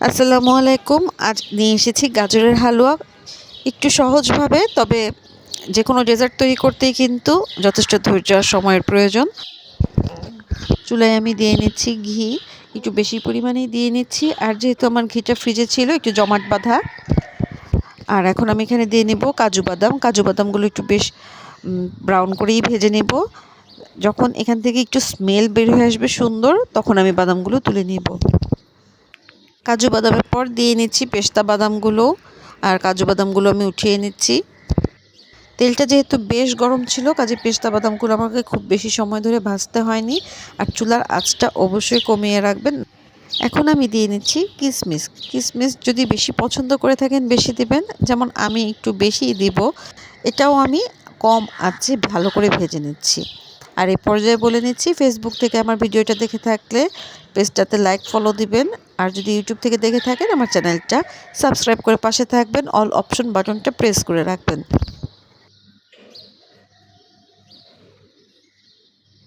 আসসালামু আলাইকুম। আজ নিয়ে এসেছি গাজরের হালুয়া। একটু সহজভাবে, তবে যে কোনো ডেজার্ট তৈরি করতেই কিন্তু যথেষ্ট ধৈর্য আর সময়ের প্রয়োজন। চুলায় আমি দিয়ে নিচ্ছি ঘি, একটু বেশি পরিমাণেই দিয়ে নিচ্ছি। আর যেহেতু আমার ঘিটা ফ্রিজে ছিল একটু জমাট বাঁধা, আর এখন আমি এখানে দিয়ে নেব কাজু বাদাম। কাজু বাদামগুলো একটু বেশ ব্রাউন করেই ভেজে নেব। যখন এখান থেকে একটু স্মেল বের হয়ে আসবে সুন্দর, তখন আমি বাদামগুলো তুলে নেব। কাজু বাদামের পর দিয়ে নিচ্ছি পেস্তা বাদামগুলো, আর কাজু বাদামগুলো আমি উঠিয়ে নিচ্ছি। তেলটা যেহেতু বেশ গরম ছিল, কাজে পেস্তা বাদামগুলো আমাকে খুব বেশি সময় ধরে ভাজতে হয়নি। আর চুলার আঁচটা অবশ্যই কমিয়ে রাখবেন। এখন আমি দিয়ে নিচ্ছি কিশমিশ। কিশমিশ যদি বেশি পছন্দ করে থাকেন বেশি দিবেন, যেমন আমি একটু বেশিই দিব। এটাও আমি কম আঁচে ভালো করে ভেজে নিচ্ছি। আর এই পর্যায়ে বলে নিচ্ছি, ফেসবুক থেকে আমার ভিডিওটা দেখে থাকলে পেজটাতে লাইক ফলো দিবেন। আর যদি ইউটিউব থেকে দেখে থাকেন আমার চ্যানেলটা সাবস্ক্রাইব করে পাশে থাকবেন, অল অপশন বাটনটা প্রেস করে রাখবেন।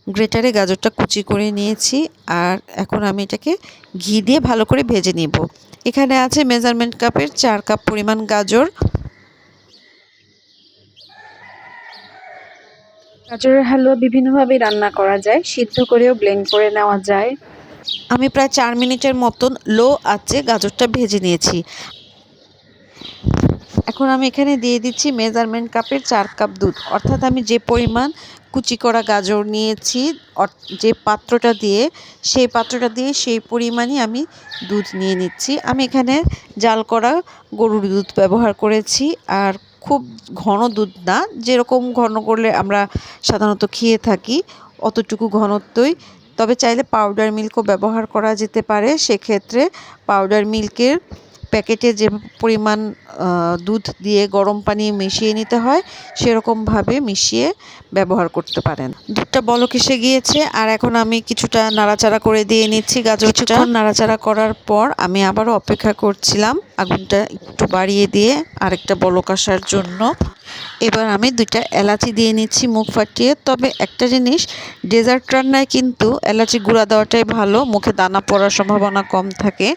গ্রেটারে গাজরটা কুচি করে নিয়েছি, আর এখন আমি এটাকে ঘি দিয়ে ভালো করে ভেজে নিব। এখানে আছে মেজারমেন্ট কাপের 4 কাপ পরিমাণ গাজর। গাজরের হালুয়া বিভিন্নভাবে রান্না করা যায়, সিদ্ধ করেও ব্লেন্ড করে নেওয়া যায়। আমি প্রায় 4 মিনিটের মতন লো আঁচে গাজরটা ভেজে নিয়েছি। এখন আমি এখানে দিয়ে দিচ্ছি মেজারমেন্ট কাপের 4 কাপ দুধ, অর্থাৎ আমি যে পরিমাণ কুচি করা গাজর নিয়েছি, যে পাত্রটা দিয়ে সেই পরিমাণই আমি দুধ নিয়ে নিচ্ছি। আমি এখানে জাল করা গরুর দুধ ব্যবহার করেছি, আর খুব ঘন দুধ না, যেরকম ঘন করলে আমরা সাধারণত খেয়ে থাকি অতটুকু ঘনত্বই। তবে চাইলে পাউডার মিল্কও ব্যবহার করা যেতে পারে। সেক্ষেত্রে পাউডার মিল্কের প্যাকেটে যে পরিমাণ দুধ দিয়ে গরম পানি মিশিয়ে নিতে হয়, সেরকমভাবে মিশিয়ে ব্যবহার করতে পারেন। দুধটা বলক এসে গিয়েছে, আর এখন আমি কিছুটা নাড়াচাড়া করে দিয়ে নিচ্ছি গাজরটা। কিছুক্ষণ নাড়াচাড়া করার পর আমি আবারও অপেক্ষা করছিলাম, আগুনটা একটু বাড়িয়ে দিয়ে আরেকটা বলক আসার জন্য। এবার আমি 2টা এলাচি দিয়ে নিচ্ছি মুখ ফাটিয়ে। তবে একটা জিনিস, ডেজার্ট রান্নায় কিন্তু এলাচি গুঁড়া দেওয়াটাই ভালো, মুখে দানা পড়ার সম্ভাবনা কম থাকে।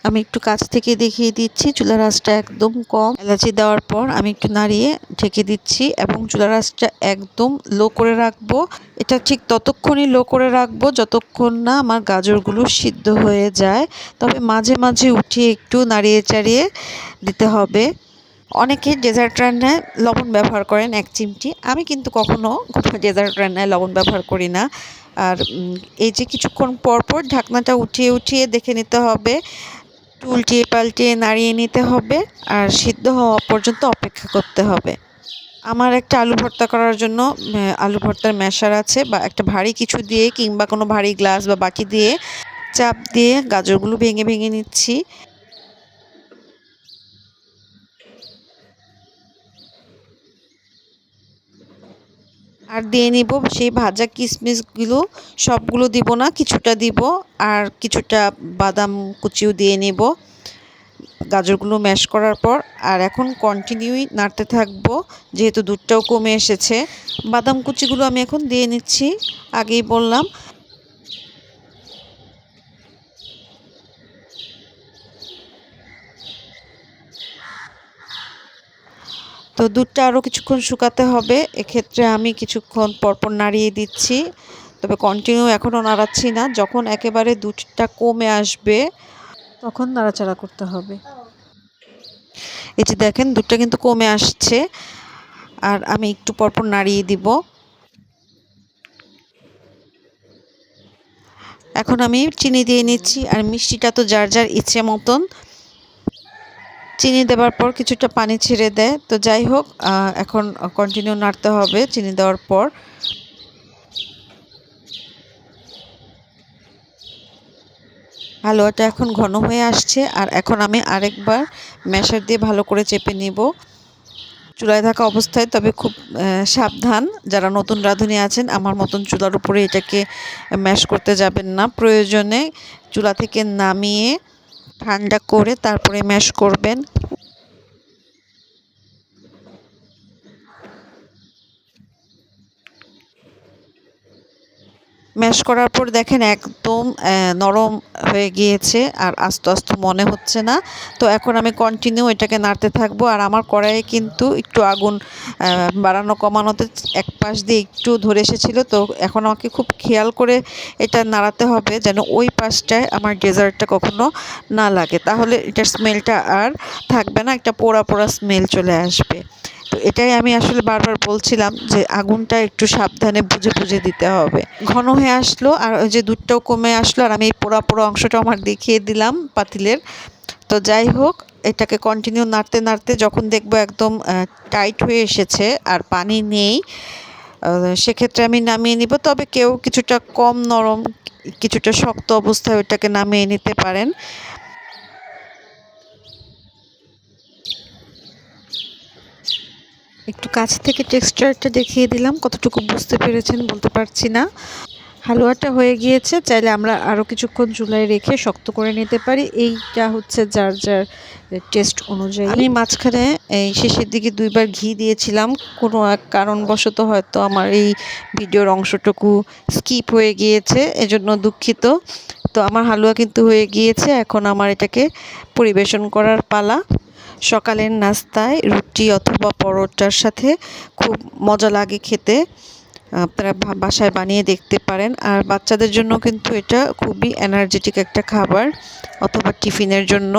আমি একটু কাছ থেকে দেখিয়ে দিচ্ছি, চুলার আঁচটা একদম কম। এলাচি দেওয়ার পর আমি একটু নাড়িয়ে ঢেকে দিচ্ছি এবং চুলার আঁচটা একদম লো করে রাখবো। এটা ঠিক ততক্ষণই লো করে রাখবো যতক্ষণ না আমার গাজরগুলো সিদ্ধ হয়ে যায়। তবে মাঝে মাঝে উঠিয়ে একটু নাড়িয়ে চাড়িয়ে দিতে হবে। অনেকে ডেজার্ট রান্নায় লবণ ব্যবহার করেন 1 চিমটি। আমি কিন্তু কখনো ডেজার্ট রান্নায় লবণ ব্যবহার করি না। আর এই যে কিছুক্ষণ পর পর ঢাকনাটা উঠিয়ে উঠিয়ে দেখে নিতে হবে, উল্টিয়ে পাল্টিয়ে নাড়িয়ে নিতে হবে, আর সিদ্ধ হওয়া পর্যন্ত অপেক্ষা করতে হবে। আমার একটা আলু ভর্তা করার জন্য আলু ভর্তার ম্যাশার আছে, বা একটা ভারী কিছু দিয়ে কিংবা কোনো ভারী গ্লাস বা বাটি দিয়ে চাপ দিয়ে গাজরগুলো ভেঙে ভেঙে নিচ্ছি। আর দিয়ে নিব সেই ভাজা কিশমিশগুলো। সবগুলো দিব না, কিছুটা দিব, আর কিছুটা বাদাম কুচিও দিয়ে নিব গাজরগুলো ম্যাশ করার পর। আর এখন কন্টিনিউই নাড়তে থাকবো, যেহেতু দুধটাও কমে এসেছে। বাদাম কুচিগুলো আমি এখন দিয়ে নিচ্ছি, আগেই বললাম। তো দুধটা আরও কিছুক্ষণ শুকাতে হবে, এক্ষেত্রে আমি কিছুক্ষণ পরপর নাড়িয়ে দিচ্ছি, তবে কন্টিনিউ এখনও নাড়াচ্ছি না। যখন একেবারে দুধটা কমে আসবে তখন নাড়াচাড়া করতে হবে। এই যে দেখেন দুধটা কিন্তু কমে আসছে, আর আমি একটু পরপর নাড়িয়ে দিব। এখন আমি চিনি দিয়ে নিচ্ছি, আর মিষ্টিটা তো যার যার ইচ্ছে মতন। চিনি দেওয়ার পর কিছুটা পানি ছেড়ে দেয়, তো যাই হোক, এখন কন্টিনিউ নাড়তে হবে চিনি দেওয়ার পর। হালুয়াটা এখন ঘন হয়ে আসছে, আর এখন আমি আরেকবার ম্যাশার দিয়ে ভালো করে চেপে নিব চুলায় থাকা অবস্থায়। তবে খুব সাবধান, যারা নতুন রাঁধুনি আছেন আমার মতন চুলার উপরে এটাকে ম্যাশ করতে যাবেন না। প্রয়োজনে চুলা থেকে নামিয়ে ঠান্ডা করে তারপরে ম্যাশ করবেন। ম্যাশ করার পর দেখেন একদম নরম হয়ে গিয়েছে আর আস্তে আস্তে মনে হচ্ছে না। তো এখন আমি কন্টিনিউ এটাকে নাড়তে থাকবো। আর আমার কড়াইয়ে কিন্তু একটু আগুন বাড়ানো কমানোতে এক পাশ দিয়ে একটু ধরে এসেছিলো, তো এখন আমাকে খুব খেয়াল করে এটা নাড়াতে হবে যেন ওই পাশটায় আমার ডেজার্টটা কখনো না লাগে, তাহলে এটার স্মেলটা আর থাকবে না, একটা পোড়া পোড়া স্মেল চলে আসবে। তো এটাই আমি আসলে বারবার বলছিলাম যে আগুনটা একটু সাবধানে বুঝে বুঝে দিতে হবে। ঘন হয়ে আসলো আর ওই যে দুধটাও কমে আসলো আর আমি এই পোড়া পোড়া অংশটা আমার দেখিয়ে দিলাম পাতিলের। তো যাই হোক, এটাকে কন্টিনিউ নাড়তে নাড়তে যখন দেখবো একদম টাইট হয়ে এসেছে আর পানি নেই, সেক্ষেত্রে আমি নামিয়ে নিব। তবে কেউ কিছুটা কম নরম কিছুটা শক্ত অবস্থায় ওইটাকে নামিয়ে নিতে পারেন। একটু কাছ থেকে টেক্সচারটা দেখিয়ে দিলাম, কতটুকু বুঝতে পেরেছেন বলতে পারছি না। হালুয়াটা হয়ে গিয়েছে, চাইলে আমরা আরও কিছুক্ষণ চুলায় রেখে শক্ত করে নিতে পারি। এইটা হচ্ছে যার যার টেস্ট অনুযায়ী। আমি মাঝখানে এই শেষের দিকে 2 বার ঘি দিয়েছিলাম, কোনো এক কারণবশত হয়তো আমার এই ভিডিওর অংশটুকু স্কিপ হয়ে গিয়েছে, এজন্য দুঃখিত। তো আমার হালুয়া কিন্তু হয়ে গিয়েছে, এখন আমার এটাকে পরিবেশন করার পালা। সকালের নাস্তায় রুটি অথবা পরোটার সাথে খুব মজা লাগে খেতে, আপনারা বাসায় বানিয়ে দেখতে পারেন। আর বাচ্চাদের জন্য কিন্তু এটা খুবই এনার্জেটিক একটা খাবার, অথবা টিফিনের জন্য।